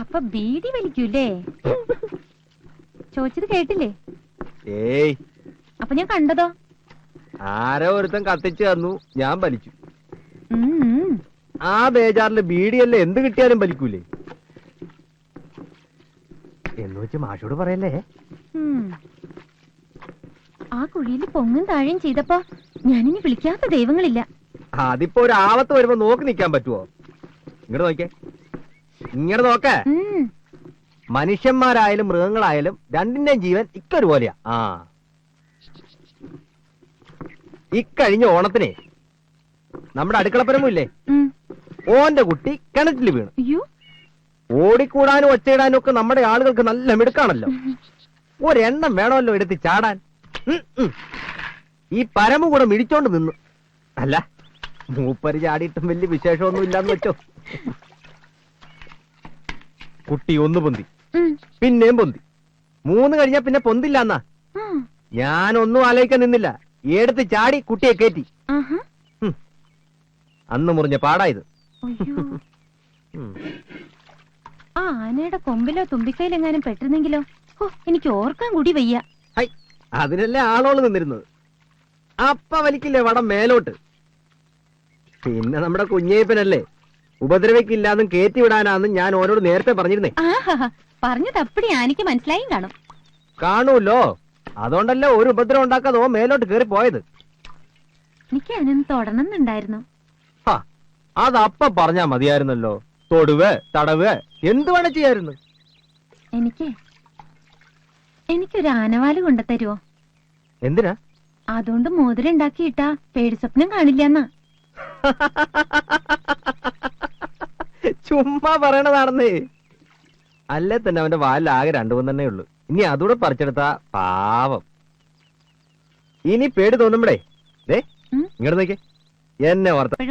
അപ്പൊ ബീഡി വലിക്കൂലേ? ചോദിച്ചത് കേട്ടില്ലേ? ഏയ്, അപ്പൊ ഞാൻ കണ്ടതോ? ആരോ ഒരുത്തൻ കത്തിച്ചു തന്നു, ഞാൻ വലിച്ചു. ഉം. ആ ബേജാറില് ബീഡിയല്ലേ എന്ത് കിട്ടിയാലും വലിക്കൂലേ എന്ന് വെച്ച് മാഷോട് പറയല്ലേ. ഉം. ആ കുഴിയിൽ പൊങ്ങും താഴെയും ചെയ്തപ്പോ ഞാനിനി വിളിക്കാത്ത ദൈവങ്ങളില്ല. അതിപ്പോ ഒരു ആപത്ത് വരുമ്പോ നോക്കി നിൽക്കാൻ പറ്റുമോ? ഇങ്ങോട്ട് നോക്കിയേ, ഇങ്ങോട്ട് നോക്കേ. മനുഷ്യന്മാരായാലും മൃഗങ്ങളായാലും രണ്ടിന്റെയും ജീവൻ ഇക്കൊരുപോലെയാ. ഇക്കഴിഞ്ഞ ഓണത്തിനെ നമ്മുടെ അടുക്കളപ്പരമില്ലേ, ഓന്റെ കുട്ടി കിണറ്റിൽ വീണു. ഓടിക്കൂടാനും ഒച്ചയിടാനും ഒക്കെ നമ്മുടെ ആളുകൾക്ക് നല്ല മിടുക്കാണല്ലോ. ഒരെണ്ണം വേണമല്ലോ എടുത്ത് ചാടാൻ. ഈ പരമ കൂടെ മിടിച്ചോണ്ട് നിന്നു. അല്ല, മൂപ്പര് ചാടിയിട്ടും വലിയ വിശേഷമൊന്നും ഇല്ലാന്ന് വെച്ചോ. കുട്ടി ഒന്ന് പൊന്തി, പിന്നെയും പൊന്തി, 3 കഴിഞ്ഞാ പിന്നെ പൊന്തില്ലാന്നാ. ഞാനൊന്നും ആലോചിക്കാൻ നിന്നില്ല, എടുത്ത് ചാടി കുട്ടിയെ കയറ്റി. അന്ന് മുറിഞ്ഞ പാടായത്. ആ ആനയുടെ കൊമ്പിലോ തുമ്പിക്കൈയിലെങ്ങാനും പെട്ടിരുന്നെങ്കിലോ? എനിക്ക് ഓർക്കാൻ കൂടി വയ്യ. അതിനല്ലേ ആളോള് നിന്നിരുന്നത്. അപ്പ വലിക്കില്ലേ വടം മേലോട്ട്. പിന്നെ നമ്മുടെ കുഞ്ഞേപ്പനല്ലേ ഉപദ്രവിക്കില്ലാന്നും കേറ്റി വിടാനാന്നും ഞാൻ ഓരോട് നേരത്തെ പറഞ്ഞിരുന്നേ. പറഞ്ഞത് അപ്പടി ആനയ്ക്ക് മനസ്സിലായും കാണും. കാണൂല്ലോ, അതുകൊണ്ടല്ലേ ഒരു ഉപദ്രവം ഉണ്ടാക്കാതെ ഓ മേലോട്ട് കേറി പോയത്. എനിക്ക് അതിനൊന്ന് തൊടണമെന്നുണ്ടായിരുന്നു. അതപ്പ പറഞ്ഞാ മതിയായിരുന്നല്ലോ. തൊടുവ് തടവ് എന്ത് വേണം ചെയ്യായിരുന്നു. എനിക്കൊരു ആനവാല് കൊണ്ടുതരുവോ? എന്തിനാ? അതുകൊണ്ട് മോതിരം ഉണ്ടാക്കിയിട്ടാ പേടി സ്വപ്നം കാണില്ലെന്നാ. ചുമ്മാ പറയണതാണെന്നേ. അല്ലേ തന്നെ അവന്റെ വാലിൽ ആകെ 2 തന്നെ ഉള്ളു. ഇനി അതുകൂടെ പറിച്ചെടുത്താ പാവം. ഇനി പേടി തോന്നുമ്പടേ ഇങ്ങോട്ട് നോക്കിയേ, എന്നെ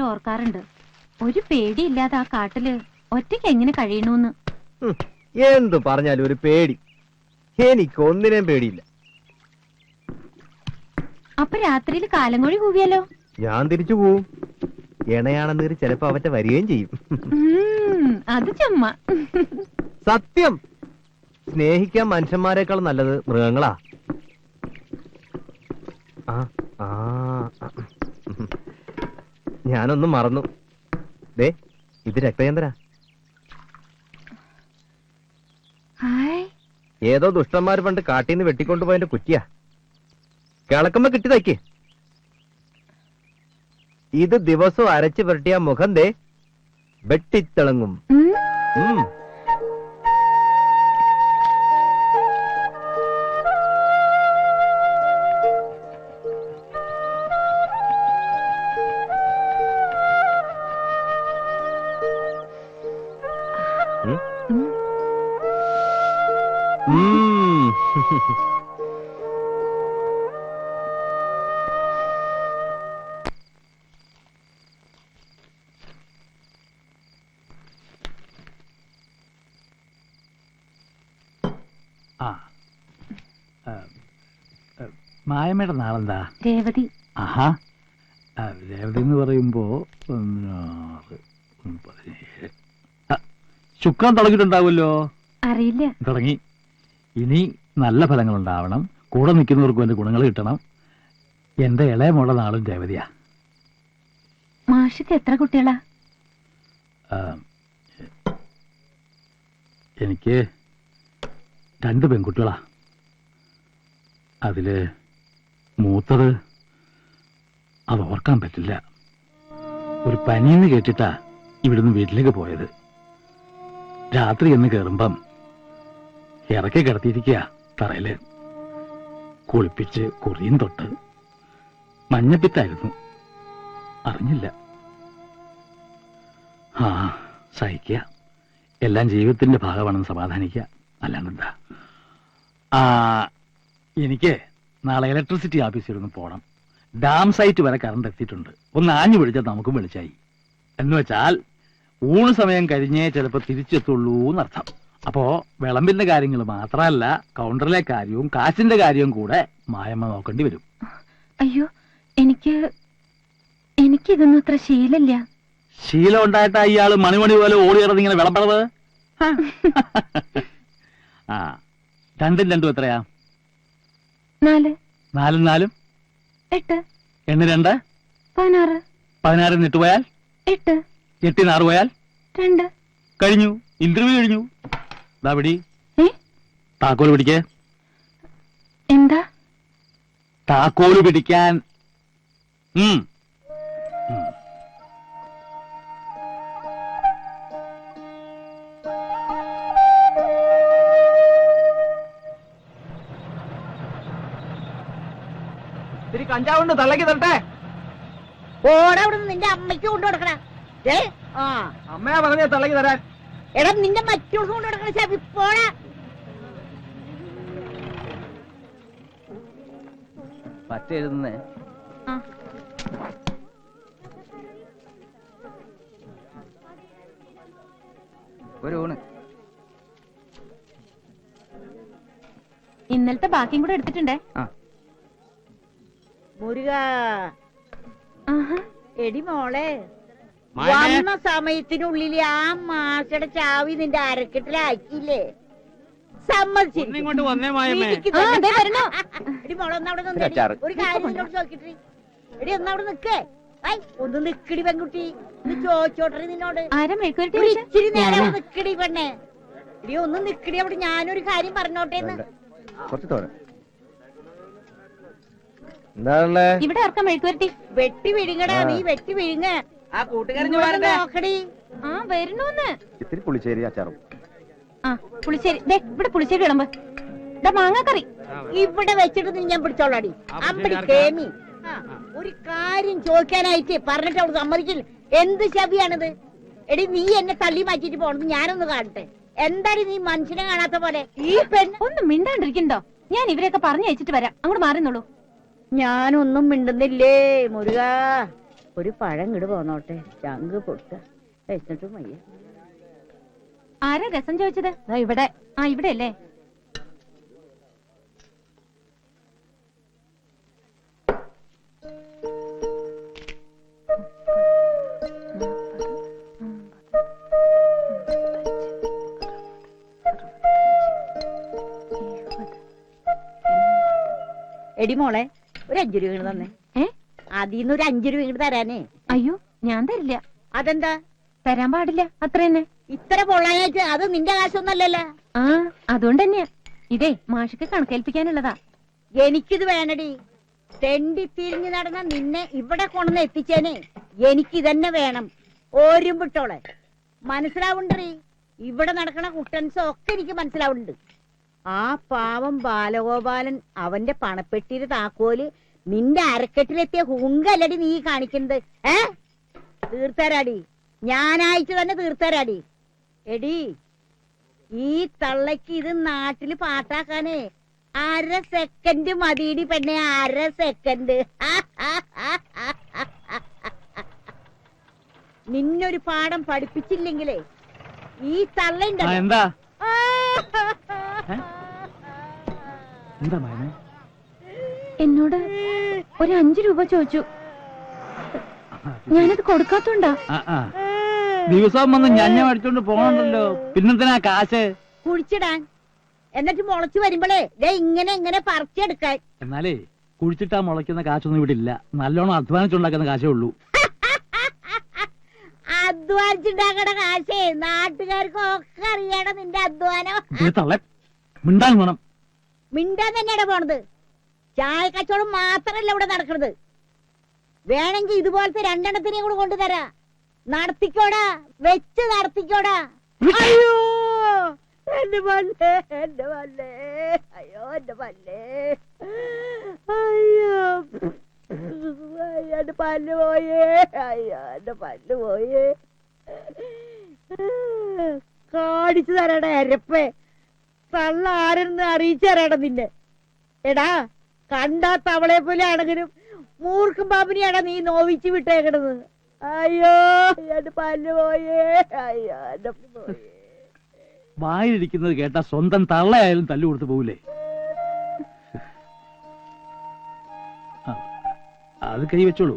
ഓർക്കാറുണ്ട്. ഒരു പേടിയില്ലാതെ ആ കാട്ടില് ഒറ്റയ്ക്ക് എങ്ങനെ കഴിയണൂന്ന്. എന്തു പറഞ്ഞാലും ഒരു പേടി. എനിക്കൊന്നിനേം പേടിയില്ല. അപ്പൊ രാത്രിയിൽ കാലങ്ങൊഴി കൂവിയാലോ? ഞാൻ തിരിച്ചു പോവും. എണയാണെന്നേര് ചിലപ്പോ അവറ്റ വരികയും ചെയ്യും. അത് ചുമ്മാ. സത്യം. സ്നേഹിക്കാൻ മനുഷ്യന്മാരെക്കാൾ നല്ലത് മൃഗങ്ങളാ. ഞാനൊന്നും മറന്നു. ദേ, ഇത് രക്തചന്ദ്ര. ഏതോ ദുഷ്ടന്മാര് പണ്ട് കാട്ടീന്ന് വെട്ടിക്കൊണ്ടുപോയതിന്റെ കുറ്റിയാ. കിളക്കുമ്പോ കിട്ടി തയ്ക്ക്. ഇത് ദിവസവും അരച്ച് പുരട്ടിയ മുഖം ദേ വെട്ടിത്തിളങ്ങും. മായമ്മയുടെ നാളെന്താ? രേവതി. ആഹാ, രേവതി എന്ന് പറയുമ്പോ ശുക്രൻ തുടങ്ങിയിട്ടുണ്ടാവുമല്ലോ. അറിയില്ല. തുടങ്ങി. ഇനി നല്ല ഫലങ്ങൾ ഉണ്ടാവണം, കൂടെ നിൽക്കുന്നവർക്കും എന്റെ ഗുണങ്ങൾ കിട്ടണം. എന്റെ ഇളയ മോളുടെ നാളും രേവതിയാ. മാഷിക്ക് എത്ര കുട്ടികളാ? എനിക്ക് 2 പെൺകുട്ടികളാ. അതില് മൂത്തത് അത് ഓർക്കാൻ പറ്റില്ല. ഒരു പനിയെന്ന് കേട്ടിട്ടാ ഇവിടുന്ന് വീട്ടിലേക്ക് പോയത്. രാത്രി എന്ന് കയറുമ്പം ഇറക്കി കിടത്തിയിരിക്കുക തറയില്. കുളിപ്പിച്ച് കുറിയും തൊട്ട്. മഞ്ഞപ്പിത്തായിരുന്നു, അറിഞ്ഞില്ല. സഹിക്കുക. എല്ലാം ജീവിതത്തിന്റെ ഭാഗമാണെന്ന് സമാധാനിക്കുക, അല്ലാണ്ടെന്താ. എനിക്ക് നാളെ ഇലക്ട്രിസിറ്റി ഓഫീസിൽ ഒന്ന് പോകണം. ഡാം സൈറ്റ് വരെ കറണ്ട് എത്തിയിട്ടുണ്ട്. ഒന്ന് ആഞ്ഞു പിടിച്ചാൽ നമുക്കും വിളിച്ചായി. എന്ന് വെച്ചാൽ ഊണ് സമയം കഴിഞ്ഞേ ചിലപ്പോൾ തിരിച്ചെത്തുള്ളൂ എന്നർത്ഥം. അപ്പോ വിളമ്പിന്റെ കാര്യങ്ങൾ മാത്രമല്ല, കൗണ്ടറിലെ കാര്യവും കാശിന്റെ കാര്യവും കൂടെ മായമ്മ നോക്കേണ്ടി വരും. അയ്യോ, എനിക്കിതൊന്നും അത്ര ശീലമില്ല. ശീലം ഉണ്ടായിട്ടാ ഇയാള് മണിമണി പോലെ ഓടിയിറങ്ങി ഇങ്ങനെ വിളമ്പണത്. ആ 2 2 എത്രയാ? 4 4 4 8 2 2 16 16 ഇട്ട് പോയാൽ 8 8 6 പോയാൽ 2. കഴിഞ്ഞു. ഇന്റർവ്യൂ കഴിഞ്ഞു. ദാ പിടി. താക്കോല് പിടിക്കേ. എന്താ? താക്കോല് പിടിക്കാൻ. ഇത്തിരി കഞ്ചാവുണ്ട്, തള്ളക്ക് തരട്ടെ. ഓടവിടെ നിന്റെ അമ്മയ്ക്ക് കൊണ്ടു കൊടുക്കണ. അമ്മയാ പറഞ്ഞ തള്ളക്ക് തരാൻ. എടാ നിന്റെ മറ്റുള്ളവർക്ക് കൊണ്ടു കൊടുക്കണ ചാപ്പി പോടാ. പറ്റെഴുതുന്നേ. ഒരു ഊണ്. ഇന്നലത്തെ ബാക്കിയും കൂടെ എടുത്തിട്ടുണ്ടേ. മുരുക ആഹാ. എടി മോളെ, വന്ന സമയത്തിനുള്ളിൽ ആ മാഷയുടെ ചാവി നിന്റെ അരക്കെട്ടിലാക്കിയില്ലേ? സമ്മതിച്ചു. ദേ വരണു. എടി മോളെ ഒന്നവിടെ നിന്ന് ഒരു കാര്യം നിന്നോട് ചോദിക്കട്ടെ. എടി ഒന്നവിടെ നിക്കേ. ഒന്ന് നിക്കടി പെൺകുട്ടി, ഇത് ചോദിച്ചോട്ടെ നിന്നോട്. ആരാ മെഴുക്കുവരട്ടി ഒരു വെച്ചേ? ഇച്ചിരി നേരം അവിടെ നിക്കടി പെണ്ണെ. എടി ഒന്ന് നിക്കടി അവിടെ, ഞാനൊരു കാര്യം പറഞ്ഞോട്ടേന്ന്. എന്താണല്ലേ ഇവിടെ ആർക്കാ മെഴുക്കുവരട്ടി? വെട്ടി വിഴുങ്ങടാ, നീ വെട്ടി വിഴുങ്ങ. ആ കൂട്ടുകാരൻ നോക്കടി. ആ വരണൂന്ന്. ഇത്തിരി പുളിശ്ശേരി അച്ചാറും. ആ പുളിശ്ശേരി. ദേ ഇവിടെ പുളിശ്ശേരി വിളമ്പ്. ദാ മാങ്ങാക്കറി. ഇവിടെ വെച്ചിട്ട് നീ ഞാൻ പിടിച്ചോളാടി. അമ്പടി കേമി. ഒരു കാര്യം ചോദിക്കാനായിട്ട് പറഞ്ഞിട്ട് അവിടെ സമ്മതിക്കില്ല. എന്ത് ശവിയാണിത്? എടി നീ എന്നെ തള്ളി മാറ്റിട്ട് പോണത് ഞാനൊന്ന് കാണട്ടെ. എന്താടി നീ മനുഷ്യനെ കാണാത്ത പോലെ? ഈ പെണ്ണ് ഒന്ന് മിണ്ടാണ്ടിരിക്കണ്ടോ? ഞാൻ ഇവരെയൊക്കെ പറഞ്ഞു അയച്ചിട്ട് വരാം. അങ്ങോട്ട് മാറുന്നുള്ളൂ. ഞാനൊന്നും മിണ്ടുന്നില്ലേ മുരുക. ഒരു പഴം ഇട് പോന്നോട്ടെ. ചങ്ക് പൊട്ട വെച്ചിട്ടും വയ്യ. ആരാ രസം ചോദിച്ചത്? ഇവിടെ. ആ ഇവിടെ അല്ലേ? എടി മോളെ, ഒരു 5 രൂപ ഇങ്ങോട്ട് തന്നെ. അതിന്ന് ഒരു 5 രൂപ ഇങ്ങോട്ട് തരാനേ. അയ്യോ ഞാൻ തരില്ല. അതെന്താ? തരാൻ പാടില്ല. അത്ര തന്നെ. ഇത്ര പൊള്ളാനായിട്ട് അത് നിന്റെ കാശൊന്നല്ലല്ലോ. ആ അതുകൊണ്ട് തന്നെയാ. ഇതേ മാഷിക്ക് കണക്കേൽപ്പിക്കാനുള്ളതാ. എനിക്കിത് വേണടി. തെണ്ടി തിരിഞ്ഞു നടന്ന നിന്നെ ഇവിടെ കൊണ്ടുവന്ന് എത്തിച്ചേനെ. എനിക്കിതന്നെ വേണം. ഓരും വിട്ടോളെ. മനസ്സിലാവുണ്ടീ? ഇവിടെ നടക്കണ കുട്ടൻസും ഒക്കെ എനിക്ക് മനസ്സിലാവുന്നുണ്ട്. ആ പാവം ബാലഗോപാലൻ അവന്റെ പണപ്പെട്ടിയുടെ താക്കോല് നിന്റെ അരക്കെട്ടിലെത്തിയ ഹുങ്കല്ലടി നീ കാണിക്കുന്നത്. തീർത്തരാടി, ഞാനായിട്ട് തന്നെ തീർത്തരാടി. എടി ഈ തള്ളക്ക് ഇത് നാട്ടില് പാട്ടാക്കാനേ 1/2 സെക്കൻഡ് മതിയിടി പെണ്ണെ. 1/2 സെക്കൻഡ്. നിന്നൊരു പാഠം പഠിപ്പിച്ചില്ലെങ്കിലേ ഈ തള്ളയുണ്ടല്ലോ. എന്താ എന്താ മൈനെ? എന്നോട് ഒരു 5 രൂപ ചോദിച്ചു. ഞാനത് കൊടുക്കാത്തോണ്ടാ. ദിവസം വന്ന് ഞഞ്ഞ മേടിച്ചോണ്ട് പോകണ്ടല്ലോ. പിന്നെന്തിനാ കാശ്? കുഴിച്ചിടാൻ. എന്നിട്ട് മുളച്ചു വരുമ്പോഴേ ദേ ഇങ്ങനെ ഇങ്ങനെ പറിച്ചെടുക്കാൻ. എന്നാലേ കുഴിച്ചിട്ടാ മുളയ്ക്കുന്ന കാശൊന്നും ഇവിടെ ഇല്ല. നല്ലോണം അധ്വാനിച്ചുണ്ടാക്കുന്ന കാശേ ഉള്ളൂ. അധ്വാനിച്ചുണ്ടാക്കണ കാശേ നാട്ടുകാർക്കൊക്കെ അറിയണം നിന്റെ അധ്വാനം. തള്ളെ മിണ്ടാൻ വേണം. മിണ്ടാൻ തന്നെയാണ് പോണത്. ചായ കച്ചവടം മാത്രല്ല ഇവിടെ നടക്കണത്. വേണമെങ്കിൽ ഇതുപോലത്തെ 2 എണ്ണത്തിനെയും കൂടെ കൊണ്ടുതരാ. നടത്തിക്കോടാ, വെച്ച് നടത്തിക്കോടാ. അയ്യോ എന്റെ പല്ലേ, എന്റെ പല്ലേ, അയ്യോ എന്റെ പല്ലേ, അയ്യോ എന്റെ പല്ല് പോയേ, അയ്യോ എന്റെ പല്ല് പോയേ. കാണിച്ചു തരാടാ എരപ്പേ. തള്ള ആരെന്ന് അറിയിച്ചു തരാടാ നിന്നെ. എടാ കണ്ടാ തവളെ പോലെ ആണെങ്കിലും മൂർഖും ബാബിനെയാടാ നീ നോവിച്ചു വിട്ടേക്കണത്. അയ്യോ എന്റെ പല്ല് പോയേ, അയ്യോ എന്റെ പോയേ. വായിലിരിക്കുന്നത് കേട്ടാ സ്വന്തം തള്ളയായാലും തല്ലു കൊടുത്ത് പോവില്ലേ? അത് കൈ വെച്ചോളൂ.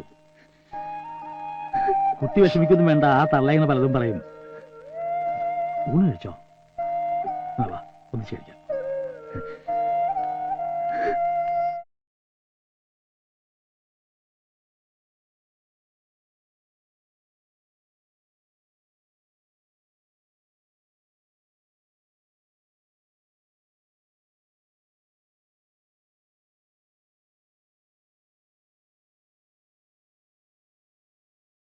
കുട്ടി വിഷമിക്കൊന്നും വേണ്ട. ആ തള്ളയെന്ന് പലതും പറയും. ഊണ് കഴിച്ചോ? ഒന്നിച്ച് കഴിക്കാം.